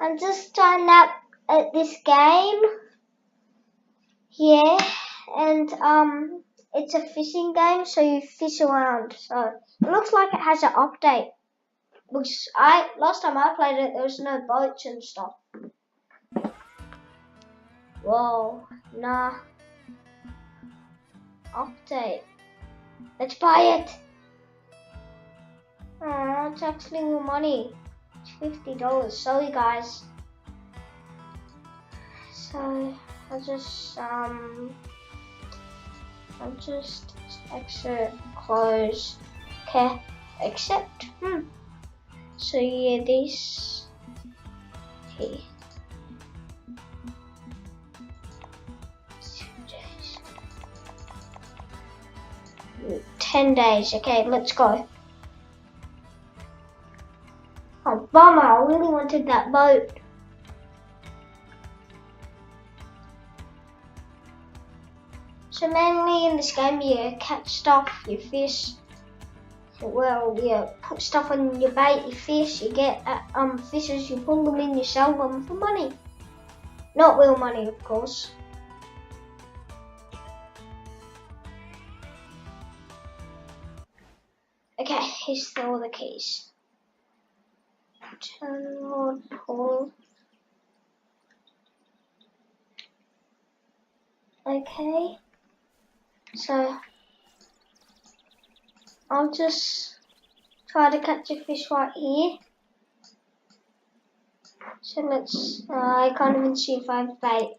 I'm just trying out at this game. Yeah, and it's a fishing game, so you fish around. So it looks like it has an update. Because last time I played it, there was no boats and stuff. Whoa, nah. Update. Let's buy it. Oh, it's actually more money. It's $50. Sorry, guys. So I'll just exit, close. Okay, accept. So yeah, this. Okay. 10 days. Okay, let's go. Oh, bummer! I really wanted that boat. So mainly in this game, you catch stuff, you fish. Well, you put stuff on your bait, you fish, you get fishes, you pull them in, you sell them for money. Not real money, of course. Okay, here's all the keys. Turn on, pull. Okay, so I'll just try to catch a fish right here. So let's, I can't even see if I have bait.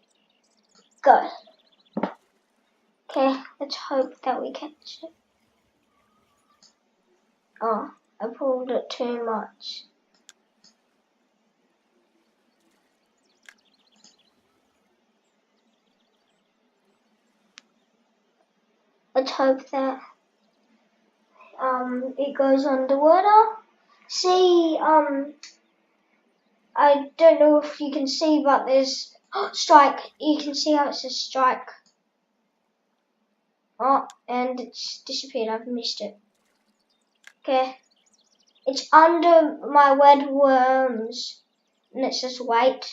Go. Okay, let's hope that we catch it. Oh, I pulled it too much. Let's hope that it goes underwater. See, I don't know if you can see, but there's strike. You can see how it says strike. Oh, and it's disappeared. I've missed it. Okay, it's under my red worms, and it says wait,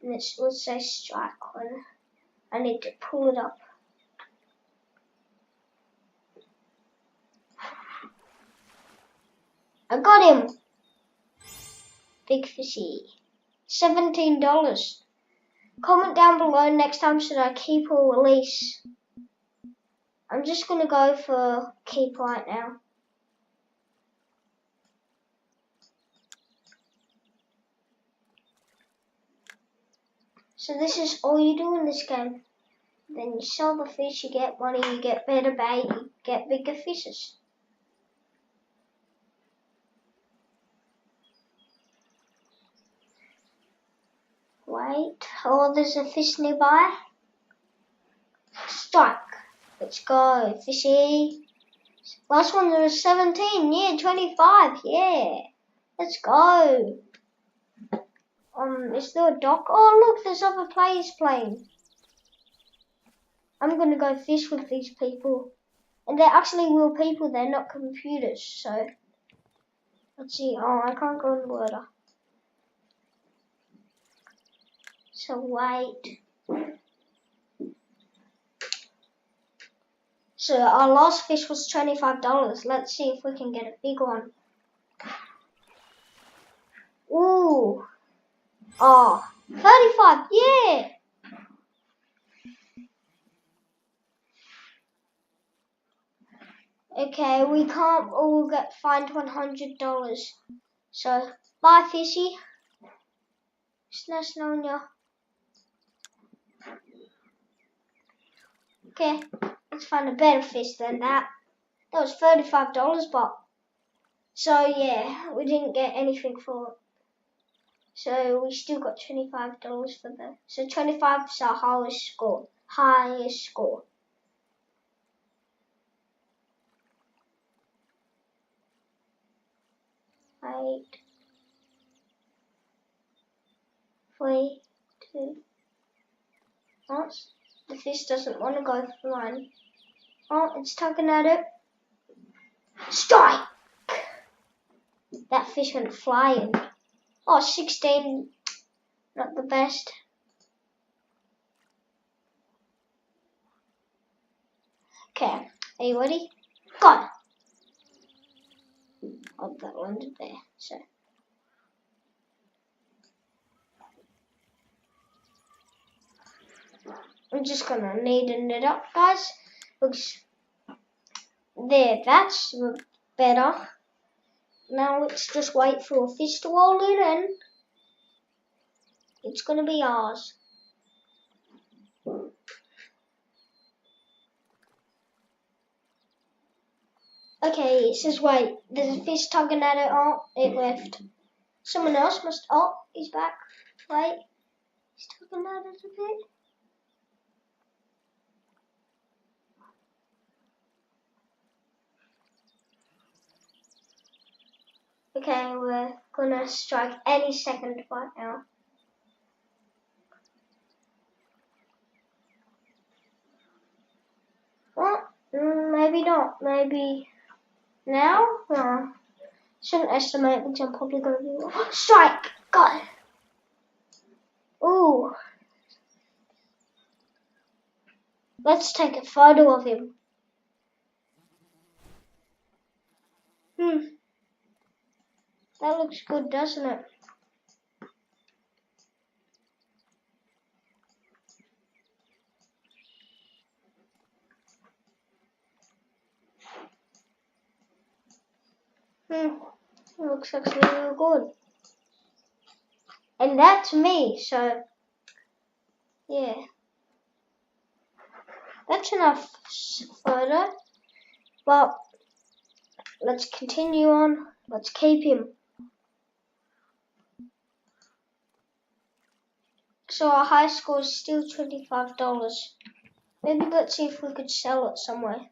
and it will say strike when I need to pull it up. I got him. Big fishy. $17. Comment down below next time should I keep or release. I'm just gonna go for keep right now. So this is all you do in this game. Then you sell the fish, you get money, you get better bait, you get bigger fishes. Wait, oh, there's a fish nearby. Strike. Let's go, fishy. Last one was 17, yeah, 25, yeah. Let's go. Is there a dock? Oh, look, there's other players playing. I'm gonna go fish with these people. And they're actually real people, they're not computers, so. Let's see, oh, I can't go in the water. So wait. So our last fish was $25. Let's see if we can get a big one. Ooh. Oh, 35, yeah. Okay, we can't all get fined $100. So, bye fishy. It's nice knowing you. Okay, let's find a better fish than that. That was $35, but so yeah, we didn't get anything for it. So we still got $25 for that. So 25 is our highest score. Highest score. Wait. 3, 2. Oh, the fish doesn't want to go flying. Oh, it's tugging at it. Strike! That fish went flying. Oh, 16. Not the best. Okay, are you ready? Go! Oh, that landed there, so. I'm just gonna neaten it up, guys. Looks there, that's better. Now let's just wait for a fish to roll in and it's gonna be ours. Okay, it says wait. There's a fish tugging at it. Oh, it left. Someone else must. Oh, he's back. Wait, he's tugging at it a bit. Okay, we're gonna strike any second right now. What? Maybe not. Maybe now? No. Shouldn't estimate because I'm probably gonna be. Strike! Got it! Ooh. Let's take a photo of him. That looks good, doesn't it? It looks actually real good. And that's me, so yeah. That's enough photo. Well, let's continue on. Let's keep him. So our high score is still $25. Maybe let's see if we could sell it somewhere.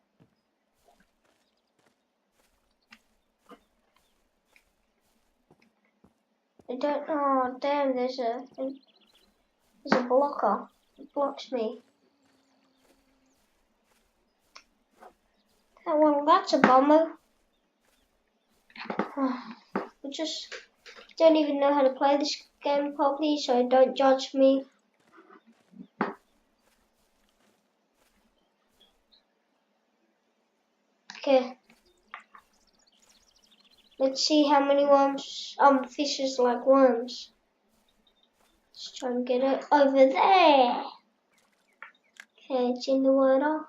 I don't know. Oh, damn, there's a blocker. It blocks me. Oh, well, that's a bummer. I just don't even know how to play this game properly, so don't judge me. Okay. Let's see how many worms, fishes like worms. Let's try and get it over there. Okay, it's in the water.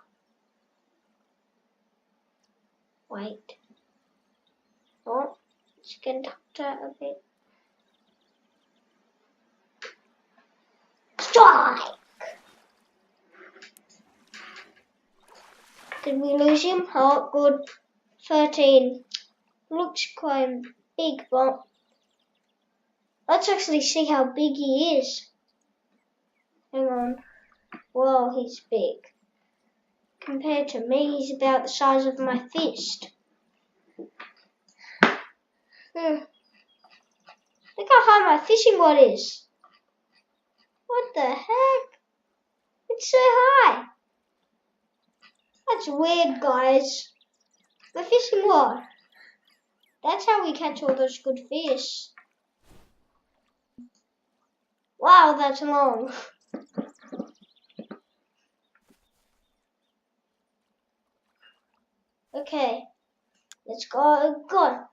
Wait. Oh, it's getting tucked out a bit. Strike! Did we lose him? Oh, good. 13. Looks quite big, but let's actually see how big he is. Hang on. Whoa, he's big. Compared to me, he's about the size of my fist. Look how high my fishing rod is. What the heck? It's so high. That's weird, guys. My fishing rod. That's how we catch all those good fish. Wow, that's long. Okay, let's go. Go.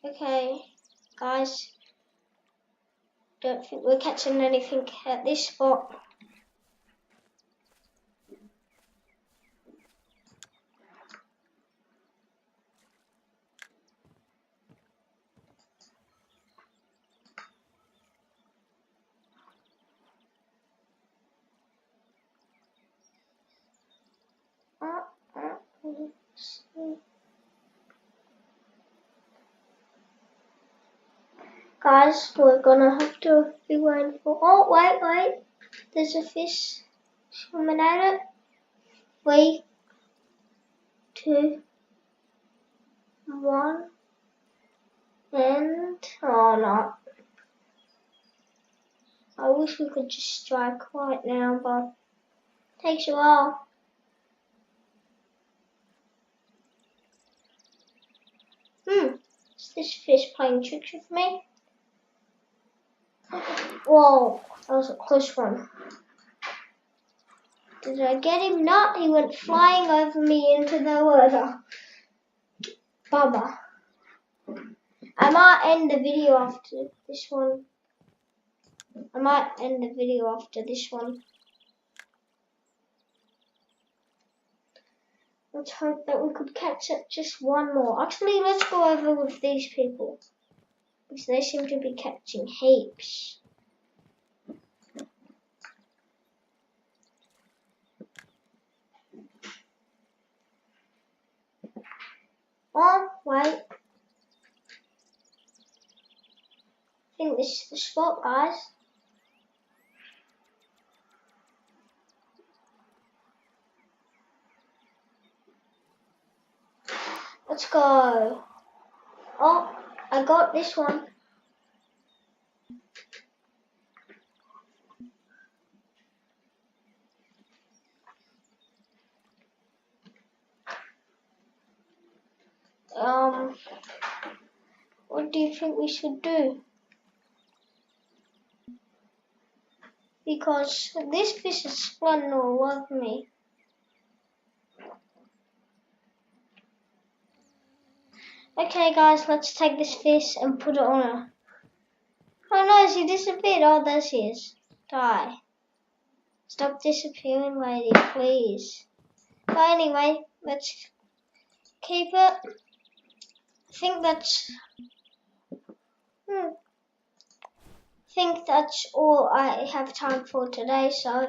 Okay, guys. Don't think we're catching anything at this spot. Guys, we're gonna have to be waiting for. Oh, wait. There's a fish swimming at it. 3, 2, 1, and oh no. I wish we could just strike right now, but it takes a while. Is this fish playing tricks with me? Whoa, that was a close one. Did I get him? No, he went flying over me into the water. Bummer. I might end the video after this one. Let's hope that we could catch up just one more. Actually, let's go over with these people, because they seem to be catching heaps. Oh, wait. I think this is the spot, guys. Let's go. Oh, I got this one. What do you think we should do? Because this fish is flying all over me. Okay guys, let's take this fish and put it on a... Oh no, she disappeared. Oh, there she is. Die. Stop disappearing, lady, please. But anyway, let's keep it. I think that's all I have time for today, so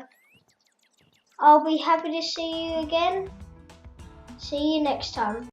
I'll be happy to see you again. See you next time.